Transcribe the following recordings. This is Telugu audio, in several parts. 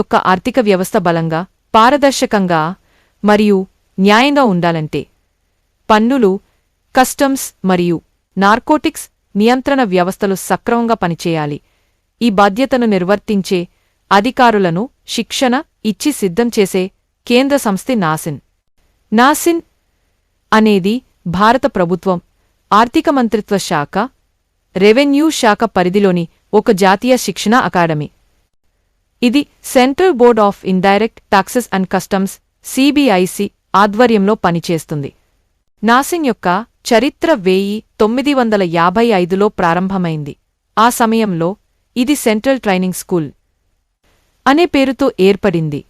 యొక్క ఆర్థిక వ్యవస్థ బలంగా, పారదర్శకంగా మరియు న్యాయంగా ఉండాలంటే పన్నులు, కస్టమ్స్ మరియు నార్కోటిక్స్ నియంత్రణ వ్యవస్థలు సక్రమంగా పనిచేయాలి. ఈ బాధ్యతను నిర్వర్తించే అధికారులను శిక్షణ ఇచ్చి సిద్ధం చేసే కేంద్ర సంస్థ నాసిన్ అనేది భారత ప్రభుత్వం ఆర్థిక మంత్రిత్వ శాఖ, రెవెన్యూ శాఖ పరిధిలోని ఒక జాతీయ శిక్షణ అకాడమీ. ఇది central board of indirect taxes and customs CBIC ఆధ్వర్యంలో పనిచేస్తుంది. నాసిన్ యొక్క చరిత్ర 1955లో ప్రారంభమైంది. ఆ సమయంలో ఇది సెంట్రల్ ట్రైనింగ్ స్కూల్ అనే పేరుతో ఏర్పడింది.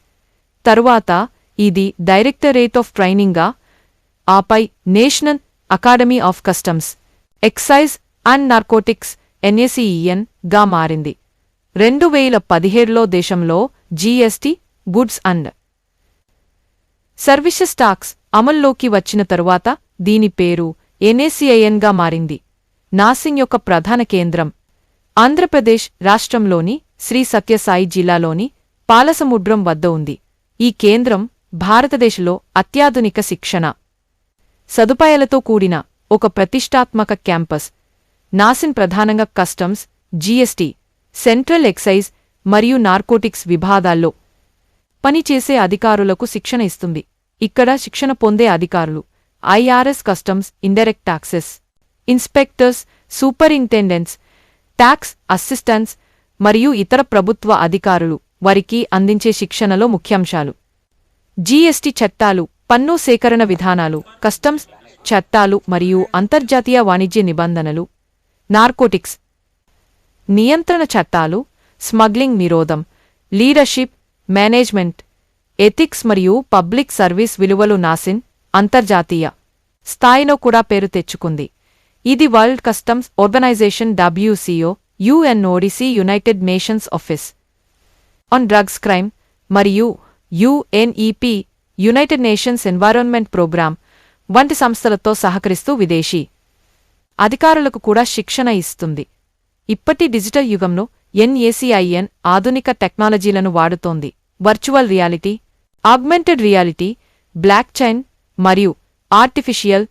తరువాత ఇది డైరెక్టరేట్ ఆఫ్ ట్రైనింగ్గా, ఆపై national academy of customs, excise and narcotics NACEN గా మారింది. 2017లో దేశంలో GST, goods and services tax అమల్లోకి వచ్చిన తరువాత దీని పేరు NACIN గా మారింది. నాసిన్ యొక్క ప్రధాన కేంద్రం ఆంధ్రప్రదేశ్ రాష్ట్రంలోని శ్రీ సత్యసాయి జిల్లాలోని పాలసముద్రం వద్ద ఉంది. ఈ కేంద్రం భారతదేశంలో అత్యాధునిక శిక్షణ సదుపాయాలతో కూడిన ఒక ప్రతిష్టాత్మక క్యాంపస్. నాసిన్ ప్రధానంగా కస్టమ్స్, జీఎస్టీ, సెంట్రల్ ఎక్సైజ్ మరియు నార్కోటిక్స్ విభాగాల్లో పనిచేసే అధికారులకు శిక్షణ ఇస్తుంది. ఇక్కడ శిక్షణ పొందే అధికారులు IRS, customs, indirect taxes inspectors, superintendents, tax assistants మరియు ఇతర ప్రభుత్వ అధికారులు. వారికి అందించే శిక్షణలో ముఖ్యాంశాలు: జీఎస్టీ చట్టాలు, పన్ను సేకరణ విధానాలు, కస్టమ్స్ చట్టాలు మరియు అంతర్జాతీయ వాణిజ్య నిబంధనలు, నార్కోటిక్స్ నియంత్రణ చట్టాలు, స్మగ్లింగ్ నిరోధం, లీడర్షిప్, మేనేజ్మెంట్, ఎథిక్స్ మరియు పబ్లిక్ సర్వీస్ విలువలు. నాసిన్ అంతర్జాతీయ స్థాయిలో కూడా పేరు తెచ్చుకుంది. ఇది world customs organisation WCO, UNODC, united nations office on drugs crime మరియు UNEP, united nations environment programme వంటి సంస్థలతో సహకరిస్తూ విదేశీ అధికారులకు కూడా శిక్షణ ఇస్తుంది. ఇప్పటి డిజిటల్ యుగంలో NACIN ఆధునిక టెక్నాలజీలను వాడుతోంది. Virtual reality, augmented reality, blockchain మరియు ఆర్టిఫిషియల్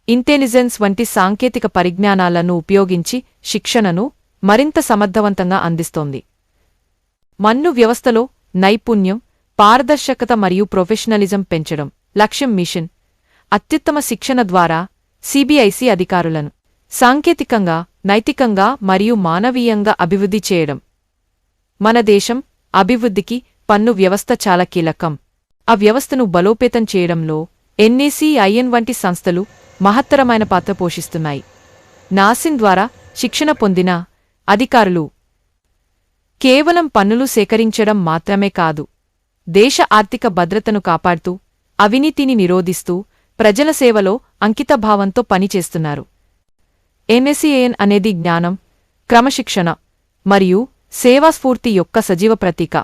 ఇంటెలిజెన్స్ వంటి సాంకేతిక పరిజ్ఞానాలను ఉపయోగించి శిక్షణను మరింత సమర్థవంతంగా అందిస్తోంది. మన్ను వ్యవస్థలో నైపుణ్యం, పారదర్శకత మరియు ప్రొఫెషనలిజం పెంచడం లక్ష్యం. మిషన్ అత్యుత్తమ శిక్షణ ద్వారా సిబిఐసి అధికారులను సాంకేతికంగా, నైతికంగా మరియు మానవీయంగా అభివృద్ధి చేయడం. మన దేశం అభివృద్ధికి పన్ను వ్యవస్థ చాలా కీలకం. ఆ వ్యవస్థను బలోపేతం చేయడంలో NACIN వంటి సంస్థలు మహత్తరమైన పాత్ర పోషిస్తున్నాయి. నాసిన్ ద్వారా శిక్షణ పొందిన అధికారులు కేవలం పన్నులు సేకరించడం మాత్రమే కాదు, దేశ ఆర్థిక భద్రతను కాపాడుతూ, అవినీతిని నిరోధిస్తూ, ప్రజల సేవలో అంకితభావంతో పనిచేస్తున్నారు. NACIN అనేది జ్ఞానం, క్రమశిక్షణ మరియు సేవాస్ఫూర్తి యొక్క సజీవ ప్రతీక.